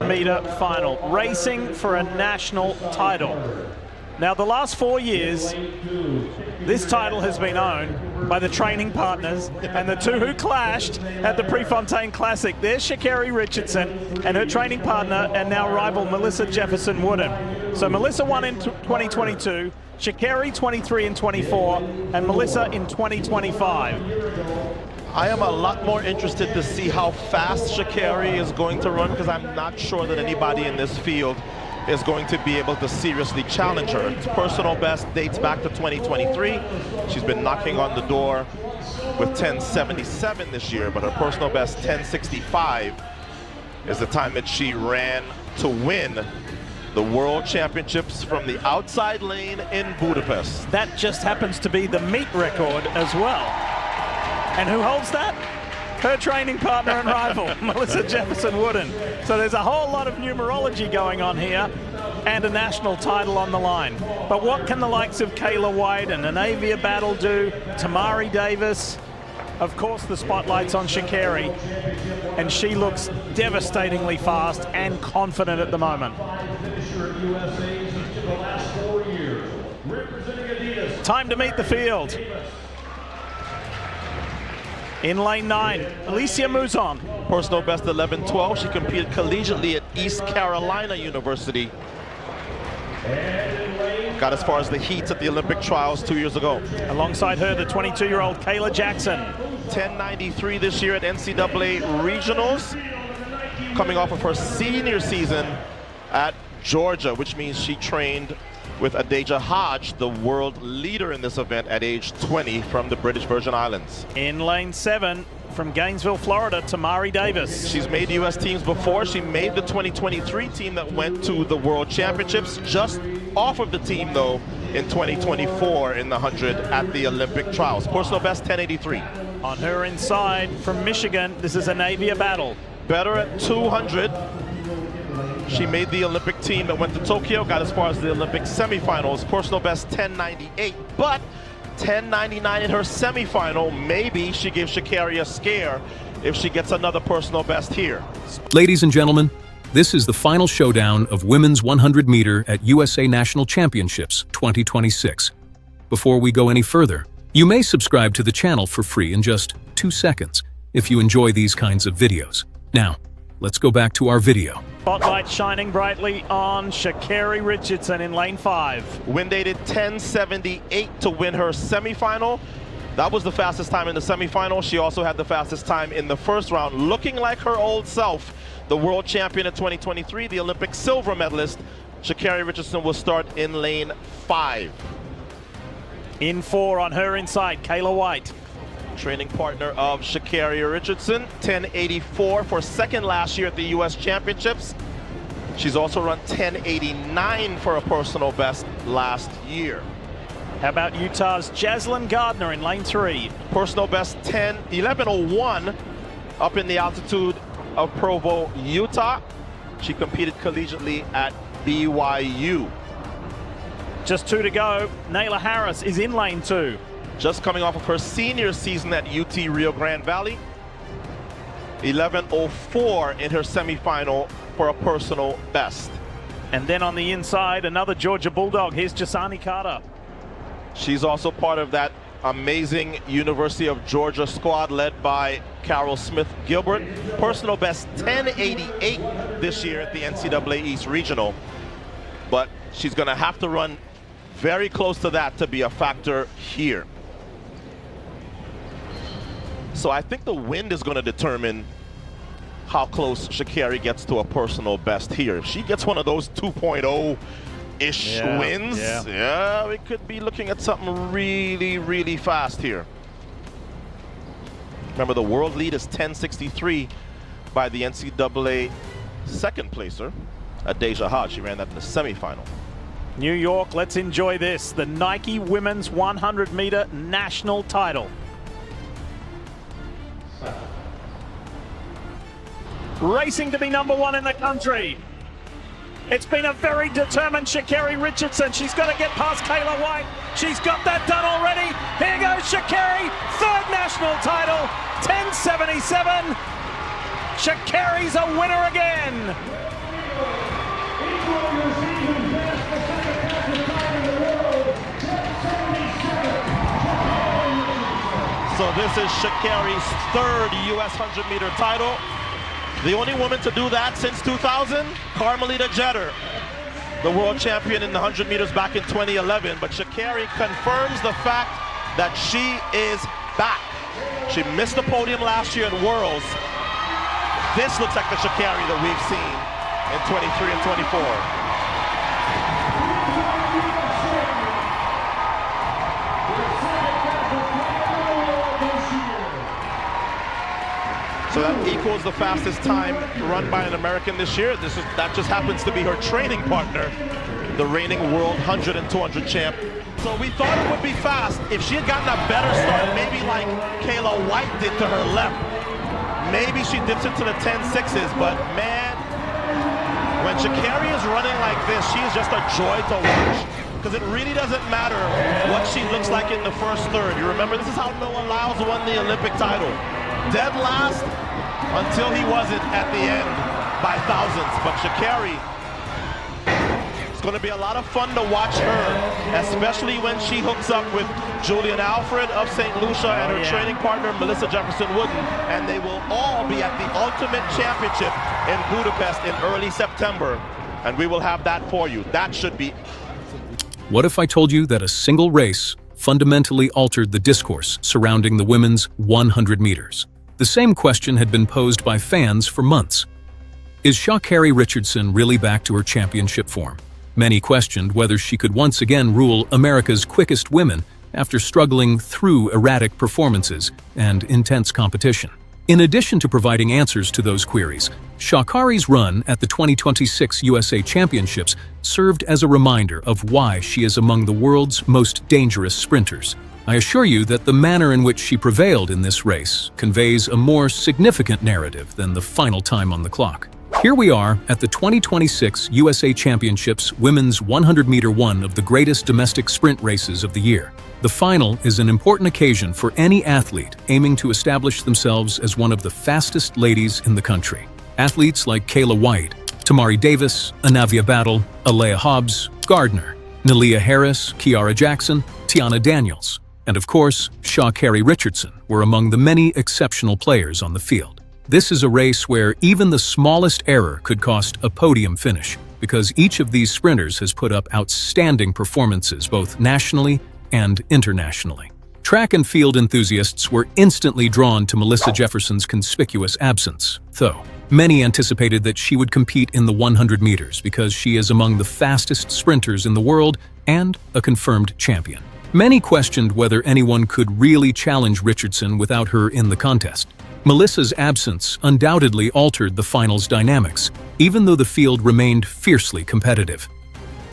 meter final, racing for a national title. Now, the last 4 years, this title has been owned by the training partners, and the two who clashed at the Prefontaine Classic. There's Sha'Carri Richardson and her training partner and now rival Melissa Jefferson Wooden. So Melissa won in 2022, Sha'Carri 23 and 24, and Melissa in 2025. I am a lot more interested to see how fast Sha'Carri is going to run, because I'm not sure that anybody in this field is going to be able to seriously challenge her. Its personal best dates back to 2023. She's been knocking on the door with 10.77 this year, but her personal best 10.65 is the time that she ran to win the World Championships from the outside lane in Budapest. That just happens to be the meet record as well. And who holds that? Her training partner and rival, Melissa Jefferson Wooden. So there's a whole lot of numerology going on here and a national title on the line. But what can the likes of Kayla White and Anavia Battle do? Tamari Davis? Of course, the spotlight's on Sha'Carri, and she looks devastatingly fast and confident at the moment. Time to meet the field. In lane 9, Alicia Mouzon. Personal best 11.12. She competed collegiately at East Carolina University. Got as far as the heats at the Olympic trials 2 years ago. Alongside her, the 22-year-old Kayla Jackson. 10.93 this year at NCAA Regionals. Coming off of her senior season at Georgia, which means she trained with Adeja Hodge, the world leader in this event at age 20 from the British Virgin Islands. In lane 7, from Gainesville, Florida, Tamari Davis. She's made U.S. teams before. She made the 2023 team that went to the World Championships, just off of the team, though, in 2024 in the 100 at the Olympic trials. Personal best 10.83. On her inside, from Michigan, this is Anavia Battle. Better at 200. She made the Olympic team that went to Tokyo, got as far as the Olympic semifinals. Personal best 10.98, but 10.99 in her semifinal. Maybe she gives Sha'Carri a scare if she gets another personal best here. Ladies and gentlemen, this is the final showdown of women's 100 meter at USA National Championships 2026. Before we go any further, you may subscribe to the channel for free in just 2 seconds if you enjoy these kinds of videos. Now, let's go back to our video. Spotlight shining brightly on Sha'Carri Richardson in lane 5. Wind dated 10.78 to win her semifinal. That was the fastest time in the semifinal. She also had the fastest time in the first round, looking like her old self. The world champion in 2023, the Olympic silver medalist, Sha'Carri Richardson will start in lane 5. In 4 on her inside, Kayla White. Training partner of Sha'Carri Richardson, 10.84 for second last year at the U.S. Championships. She's also run 10.89 for a personal best last year. How about Utah's Jaslyn Gardner in lane 3? Personal best 11.01 up in the altitude of Provo, Utah. She competed collegiately at BYU. Just 2 to go. Nayla Harris is in lane 2. Just coming off of her senior season at UT Rio Grande Valley. 11.04 in her semifinal for a personal best. And then on the inside, another Georgia Bulldog. Here's Jasani Carter. She's also part of that amazing University of Georgia squad led by Carol Smith-Gilbert. Personal best 10.88 this year at the NCAA East Regional. But she's going to have to run very close to that to be a factor here. So I think the wind is going to determine how close Sha'Carri gets to a personal best here. If she gets one of those 2.0-ish wins, yeah, we could be looking at something really, really fast here. Remember, the world lead is 10.63 by the NCAA second placer, Adeja Hodge. She ran that in the semifinal. New York, let's enjoy this. The Nike Women's 100-meter national title. Racing to be #1 in the country. It's been a very determined Sha'Carri Richardson. She's got to get past Kayla White. She's got that done already. Here goes Sha'Carri, third national title, 10.77. Sha'Carri's a winner again. So this is Sha'Carri's third U.S. 100-meter title. The only woman to do that since 2000, Carmelita Jeter, the world champion in the 100 meters back in 2011. But Sha'Carri confirms the fact that she is back. She missed the podium last year at Worlds. This looks like the Sha'Carri that we've seen in 23 and 24. So that equals the fastest time run by an American this year. That just happens to be her training partner, the reigning world 100 and 200 champ. So we thought it would be fast. If she had gotten a better start, maybe like Kayla White did to her left, maybe she dips into the 10.6s, but man, when Sha'Carri is running like this, she is just a joy to watch. Because it really doesn't matter what she looks like in the first third. You remember, this is how Noah Lyles won the Olympic title. Dead last until he wasn't at the end by thousands. But Sha'Carri, it's going to be a lot of fun to watch her, especially when she hooks up with Julian Alfred of St. Lucia and her training partner, Melissa Jefferson Wooden. And they will all be at the Ultimate Championship in Budapest in early September. And we will have that for you. That should be... What if I told you that a single race fundamentally altered the discourse surrounding the women's 100 meters? The same question had been posed by fans for months. Is Sha'Carri Richardson really back to her championship form? Many questioned whether she could once again rule America's quickest women after struggling through erratic performances and intense competition. In addition to providing answers to those queries, Sha'Carri's run at the 2026 USA Championships served as a reminder of why she is among the world's most dangerous sprinters. I assure you that the manner in which she prevailed in this race conveys a more significant narrative than the final time on the clock. Here we are at the 2026 USA Championships Women's 100-meter, one of the greatest domestic sprint races of the year. The final is an important occasion for any athlete aiming to establish themselves as one of the fastest ladies in the country. Athletes like Kayla White, Tamari Davis, Anavia Battle, Alea Hobbs, Gardner, Nalia Harris, Kiara Jackson, Tiana Daniels, and of course, Sha'Carri Richardson were among the many exceptional players on the field. This is a race where even the smallest error could cost a podium finish, because each of these sprinters has put up outstanding performances both nationally and internationally. Track and field enthusiasts were instantly drawn to Melissa Jefferson's conspicuous absence, though. Many anticipated that she would compete in the 100 meters because she is among the fastest sprinters in the world and a confirmed champion. Many questioned whether anyone could really challenge Richardson without her in the contest. Melissa's absence undoubtedly altered the finals dynamics, even though the field remained fiercely competitive.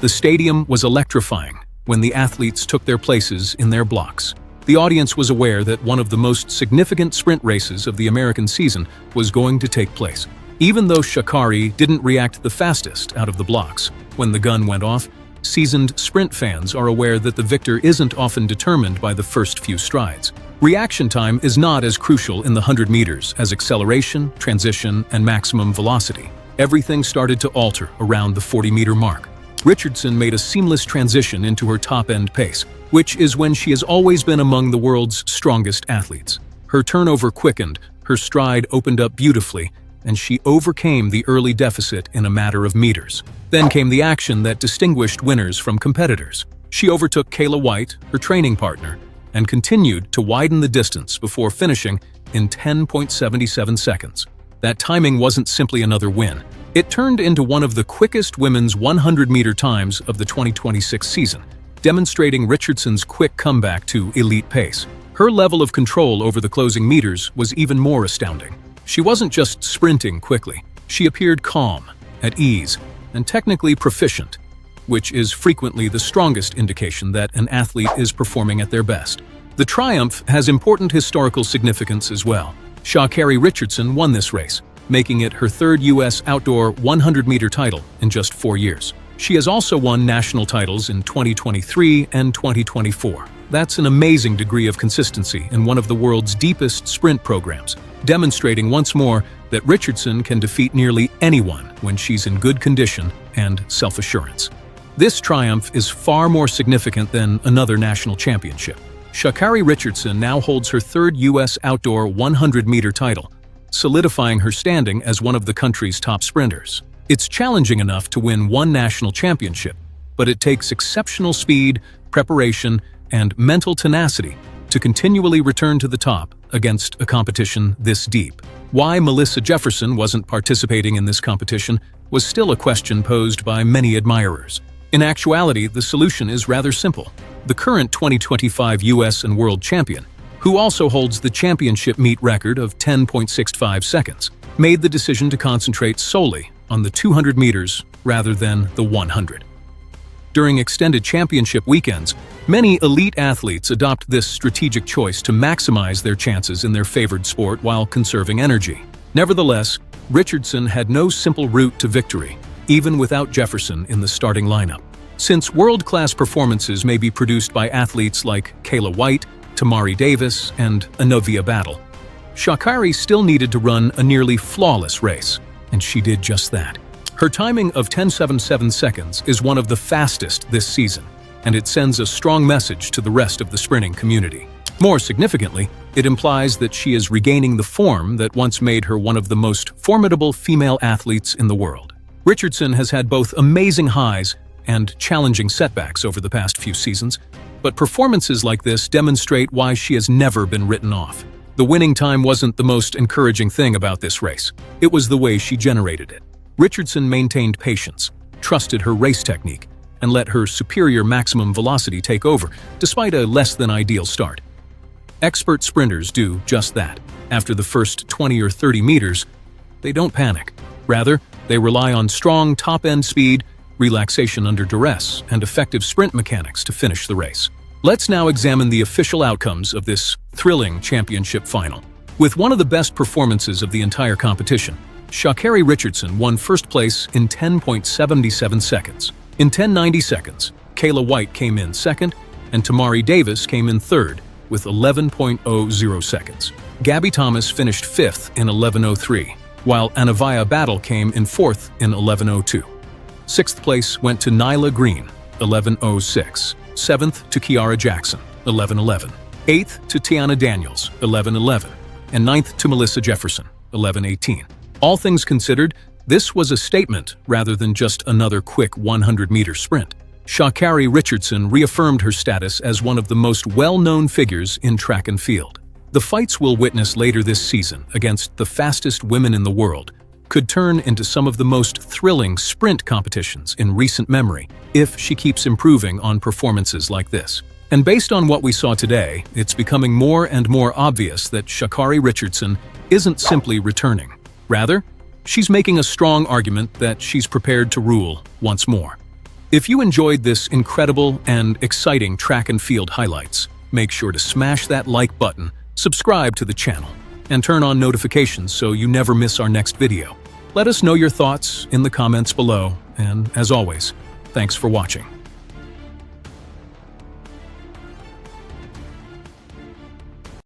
The stadium was electrifying when the athletes took their places in their blocks. The audience was aware that one of the most significant sprint races of the American season was going to take place. Even though Sha'Carri didn't react the fastest out of the blocks when the gun went off, seasoned sprint fans are aware that the victor isn't often determined by the first few strides. Reaction time is not as crucial in the 100 meters as acceleration, transition, and maximum velocity. Everything started to alter around the 40-meter mark. Richardson made a seamless transition into her top-end pace, which is when she has always been among the world's strongest athletes. Her turnover quickened, her stride opened up beautifully, and she overcame the early deficit in a matter of meters. Then came the action that distinguished winners from competitors. She overtook Kayla White, her training partner, and continued to widen the distance before finishing in 10.77 seconds. That timing wasn't simply another win. It turned into one of the quickest women's 100-meter times of the 2026 season, demonstrating Richardson's quick comeback to elite pace. Her level of control over the closing meters was even more astounding. She wasn't just sprinting quickly. She appeared calm, at ease, and technically proficient, which is frequently the strongest indication that an athlete is performing at their best. The triumph has important historical significance as well. Sha'Carri Richardson won this race, making it her third U.S. outdoor 100-meter title in just 4 years. She has also won national titles in 2023 and 2024. That's an amazing degree of consistency in one of the world's deepest sprint programs, demonstrating once more that Richardson can defeat nearly anyone when she's in good condition and self-assurance. This triumph is far more significant than another national championship. Sha'Carri Richardson now holds her third U.S. outdoor 100-meter title, solidifying her standing as one of the country's top sprinters. It's challenging enough to win one national championship, but it takes exceptional speed, preparation, and mental tenacity to continually return to the top against a competition this deep. Why Melissa Jefferson wasn't participating in this competition was still a question posed by many admirers. In actuality, the solution is rather simple. The current 2025 U.S. and World Champion, who also holds the championship meet record of 10.65 seconds, made the decision to concentrate solely on the 200 meters rather than the 100. During extended championship weekends, many elite athletes adopt this strategic choice to maximize their chances in their favored sport while conserving energy. Nevertheless, Richardson had no simple route to victory, even without Jefferson in the starting lineup. Since world-class performances may be produced by athletes like Kayla White, Tamari Davis, and Anovia Battle, Sha'Carri still needed to run a nearly flawless race, and she did just that. Her timing of 10.77 seconds is one of the fastest this season, and it sends a strong message to the rest of the sprinting community. More significantly, it implies that she is regaining the form that once made her one of the most formidable female athletes in the world. Richardson has had both amazing highs and challenging setbacks over the past few seasons, but performances like this demonstrate why she has never been written off. The winning time wasn't the most encouraging thing about this race. It was the way she generated it. Richardson maintained patience, trusted her race technique, and let her superior maximum velocity take over, despite a less-than-ideal start. Expert sprinters do just that. After the first 20 or 30 meters, they don't panic. Rather, they rely on strong top-end speed, relaxation under duress, and effective sprint mechanics to finish the race. Let's now examine the official outcomes of this thrilling championship final. With one of the best performances of the entire competition, Sha'Carri Richardson won first place in 10.77 seconds. In 10.90 seconds, Kayla White came in second, and Tamari Davis came in third with 11.00 seconds. Gabby Thomas finished fifth in 11.03, while Anovia Battle came in fourth in 11.02. Sixth place went to Nyla Green, 11.06. Seventh to Kiara Jackson, 11.11. Eighth to Tiana Daniels, 11.11. And ninth to Melissa Jefferson, 11.18. All things considered, this was a statement rather than just another quick 100-meter sprint. Sha'Carri Richardson reaffirmed her status as one of the most well-known figures in track and field. The fights we'll witness later this season against the fastest women in the world could turn into some of the most thrilling sprint competitions in recent memory if she keeps improving on performances like this. And based on what we saw today, it's becoming more and more obvious that Sha'Carri Richardson isn't simply returning. Rather, she's making a strong argument that she's prepared to rule once more. If you enjoyed this incredible and exciting track and field highlights, make sure to smash that like button, subscribe to the channel, and turn on notifications so you never miss our next video. Let us know your thoughts in the comments below, and as always, thanks for watching.